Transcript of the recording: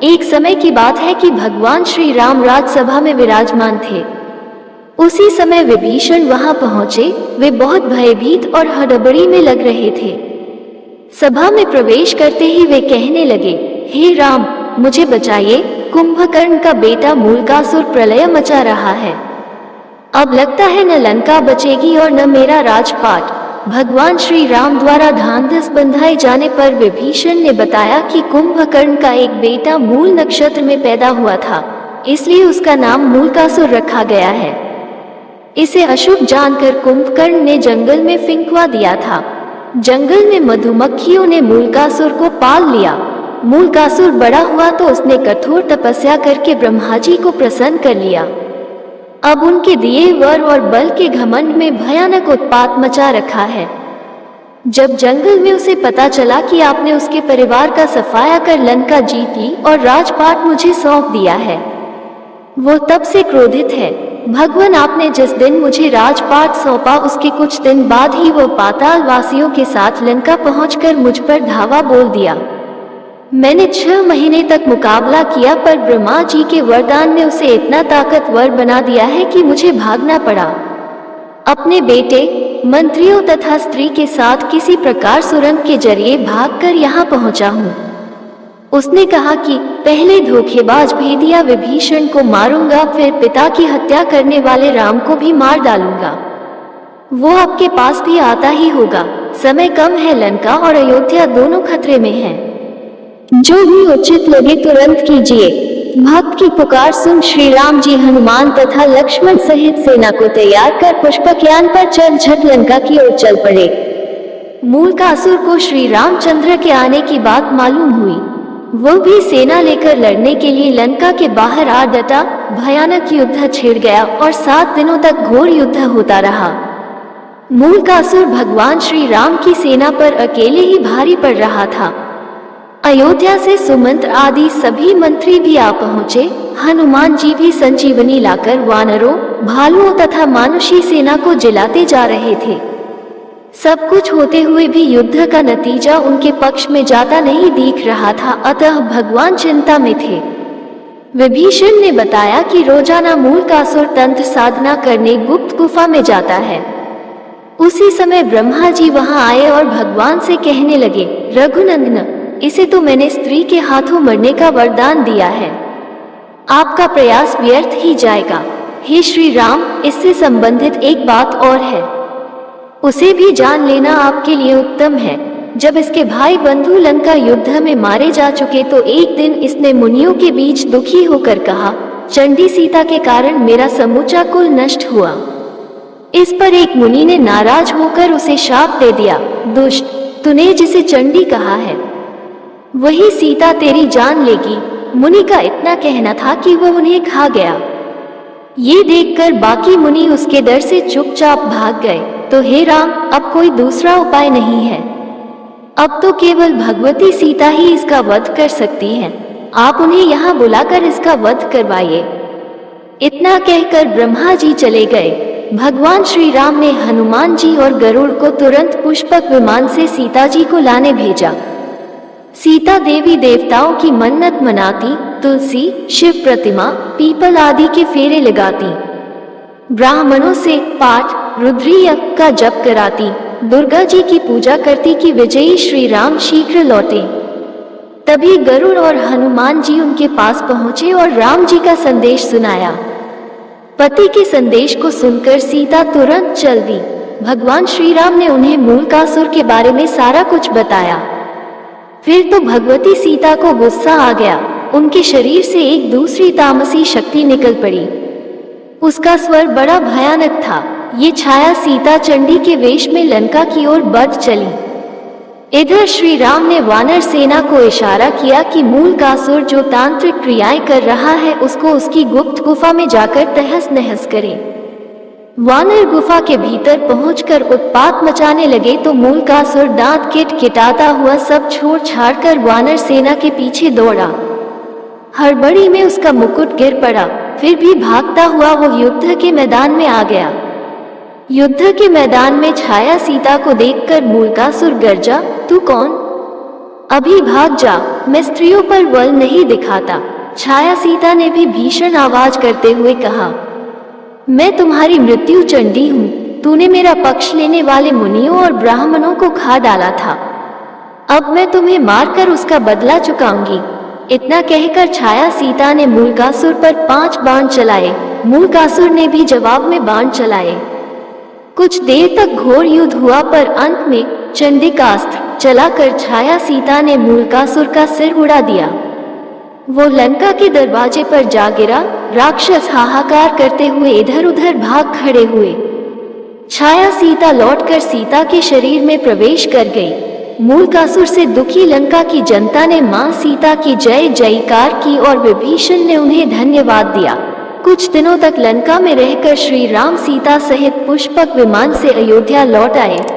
एक समय की बात है कि भगवान श्री राम राजसभा में विराजमान थे। उसी समय विभीषण वहां पहुंचे। वे बहुत भयभीत और हड़बड़ी में लग रहे थे। सभा में प्रवेश करते ही वे कहने लगे, हे राम, मुझे बचाइए, कुंभकर्ण का बेटा मूलकासुर प्रलय मचा रहा है। अब लगता है न लंका बचेगी और न मेरा राजपाट। भगवान श्री राम द्वारा ढांढस बंधाए जाने पर विभीषण ने बताया कि कुंभकर्ण का एक बेटा मूल नक्षत्र में पैदा हुआ था, इसलिए उसका नाम मूलकासुर रखा गया है। इसे अशुभ जानकर कुंभकर्ण ने जंगल में फिंकवा दिया था। जंगल में मधुमक्खियों ने मूलकासुर को पाल लिया। मूलकासुर बड़ा हुआ तो उसने कठोर तपस्या करके ब्रह्मा जी को प्रसन्न कर लिया। अब उनके दिए वर और बल के घमंड में भयानक उत्पात मचा रखा है। जब जंगल में उसे पता चला कि आपने उसके परिवार का सफाया कर लंका जीत ली और राजपाट मुझे सौंप दिया है, वो तब से क्रोधित है। भगवान, आपने जिस दिन मुझे राजपाट सौंपा उसके कुछ दिन बाद ही वो पाताल वासियों के साथ लंका पहुंचकर मुझ पर धावा बोल दिया। मैंने 6 महीने तक मुकाबला किया, पर ब्रह्मा जी के वरदान ने उसे इतना ताकतवर बना दिया है कि मुझे भागना पड़ा। अपने बेटे, मंत्रियों तथा स्त्री के साथ किसी प्रकार सुरंग के जरिए भागकर यहाँ पहुँचा हूँ। उसने कहा कि पहले धोखेबाज भेदिया विभीषण को मारूंगा, फिर पिता की हत्या करने वाले राम को भी मार डालूंगा। वो आपके पास भी आता ही होगा। समय कम है, लंका और अयोध्या दोनों खतरे में हैं। जो भी उचित लगे तुरंत कीजिए। भक्त की पुकार सुन श्री राम जी हनुमान तथा लक्ष्मण सहित सेना को तैयार कर पुष्पकयान पर चल झट लंका की ओर चल पड़े। मूलकासुर को श्री रामचंद्र के आने की बात मालूम हुई। वो भी सेना लेकर लड़ने के लिए लंका के बाहर आ डटा। भयानक युद्ध छिड़ गया और 7 दिनों तक घोर युद्ध होता रहा। मूलकासुर भगवान श्री राम की सेना पर अकेले ही भारी पड़ रहा था। अयोध्या से सुमंत्र आदि सभी मंत्री भी आ पहुंचे। हनुमान जी भी संजीवनी लाकर वानरों, भालुओं तथा मानुषी सेना को जिलाते जा रहे थे। सब कुछ होते हुए भी युद्ध का नतीजा उनके पक्ष में जाता नहीं दिख रहा था, अतः भगवान चिंता में थे। विभीषण ने बताया कि रोजाना मूलकासुर तंत्र साधना करने गुप्त गुफा में जाता है। उसी समय ब्रह्मा जी वहां आए और भगवान से कहने लगे, रघुनंदन, इसे तो मैंने स्त्री के हाथों मरने का वरदान दिया है। आपका प्रयास व्यर्थ ही जाएगा। हे श्री राम, इससे संबंधित एक बात और है, उसे भी जान लेना आपके लिए उत्तम है। जब इसके भाई बंधु लंका युद्ध में मारे जा चुके तो एक दिन इसने मुनियों के बीच दुखी होकर कहा, चंडी सीता के कारण मेरा समूचा कुल नष्ट हुआ। इस पर एक मुनि ने नाराज होकर उसे शाप दे दिया, दुष्ट, तूने जिसे चंडी कहा है वही सीता तेरी जान लेगी। मुनि का इतना कहना था कि वह उन्हें खा गया। ये देखकर बाकी मुनि उसके डर से चुपचाप भाग गए। तो हे राम, अब कोई दूसरा उपाय नहीं है। अब तो केवल भगवती सीता ही इसका वध कर सकती हैं। आप उन्हें यहाँ बुलाकर इसका वध करवाइए। इतना कहकर ब्रह्मा जी चले गए। भगवान श्री राम ने हनुमान जी और गरुड़ को तुरंत पुष्पक विमान से सीता जी को लाने भेजा। सीता देवी देवताओं की मन्नत मनाती, तुलसी, शिव प्रतिमा, पीपल आदि के फेरे लगाती, ब्राह्मणों से पाठ, रुद्री यज्ञ का जप कराती, दुर्गा जी की पूजा करती कि विजयी श्री राम शीघ्र लौटे। तभी गरुड़ और हनुमान जी उनके पास पहुंचे और राम जी का संदेश सुनाया। पति के संदेश को सुनकर सीता तुरंत चल दी। भगवान श्री राम ने उन्हें मूलकासुर के बारे में सारा कुछ बताया। फिर तो भगवती सीता को गुस्सा आ गया। उनके शरीर से एक दूसरी तामसी शक्ति निकल पड़ी। उसका स्वर बड़ा भयानक था। ये छाया सीता चंडी के वेश में लंका की ओर बढ़ चली। इधर श्री राम ने वानर सेना को इशारा किया कि मूलकासुर जो तांत्रिक क्रियाएं कर रहा है उसको उसकी गुप्त गुफा में जाकर तहस नहस करे। वानर गुफा के भीतर पहुंचकर उत्पात मचाने लगे तो मूलकासुर दांत किटकिटाता हुआ सब छोड़ छाड़ कर वानर सेना के पीछे दौड़ा। हड़बड़ी में उसका मुकुट गिर पड़ा। फिर भी भागता हुआ वो युद्ध के मैदान में आ गया। युद्ध के मैदान में छाया सीता को देखकर मूलकासुर गर्जा, तू कौन? अभी भाग जा, मैं स्त्रियों पर बल नहीं दिखाता। छाया सीता ने भी भीषण आवाज करते हुए कहा, मैं तुम्हारी मृत्यु चंडी हूँ। तूने मेरा पक्ष लेने वाले मुनियों और ब्राह्मणों को खा डाला था। अब मैं तुम्हें मारकर उसका बदला चुकाऊंगी। इतना कहकर छाया सीता ने मूलकासुर पर 5 बाण चलाए। मूलकासुर ने भी जवाब में बाण चलाए। कुछ देर तक घोर युद्ध हुआ, पर अंत में चंडिकास्त्र चलाकर छाया सीता ने मूलकासुर का सिर उड़ा दिया। वो लंका के दरवाजे पर जा गिरा। राक्षस हाहाकार करते हुए इधर उधर भाग खड़े हुए। छाया सीता लौटकर सीता के शरीर में प्रवेश कर गई। मूलकासुर से दुखी लंका की जनता ने मां सीता की जय जयकार की और विभीषण ने उन्हें धन्यवाद दिया। कुछ दिनों तक लंका में रहकर श्री राम सीता सहित पुष्पक विमान से अयोध्या लौट आए।